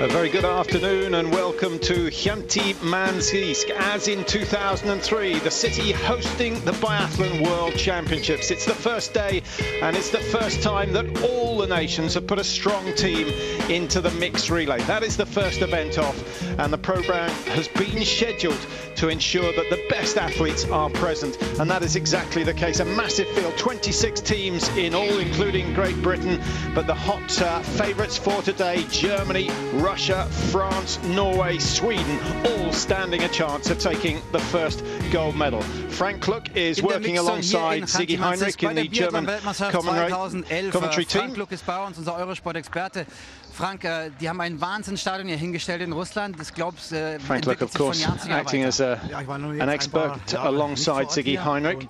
A very good afternoon and welcome to Khanty-Mansijsk. As in 2003, the city hosting the Biathlon World Championships. It's the first day and it's the first time that all the nations have put a strong team into the mixed relay. That is the first event off, and the program has been scheduled to ensure that the best athletes are present, and that is exactly the case. A massive field, 26 teams in all, including Great Britain, but the hot favourites for today, Germany, Russia, France, Norway, Sweden, all standing a chance of taking the first gold medal. Frank Kluck is working alongside Sigi Heinrich in the German commentary team. Frank Kluck ist bei uns, unser Eurosport-Experte. Frank, die haben ein Wahnsinnsstadion hier hingestellt in Russland. Das glaubst Frank Kluck, of course, acting as an expert alongside Sigi Heinrich.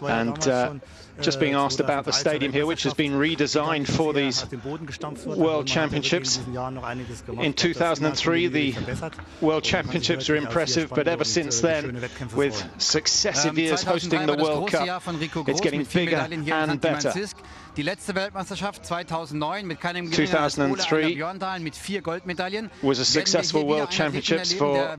And just being asked about the stadium here, which has been redesigned for these World Championships. In 2003, the World Championships were impressive, but ever since then, with successive years hosting the World Cup, it's getting bigger and better. Die letzte Weltmeisterschaft 2009 mit keinem geringeren als Ole mit 4 Goldmedaillen. Was a successful World Championships for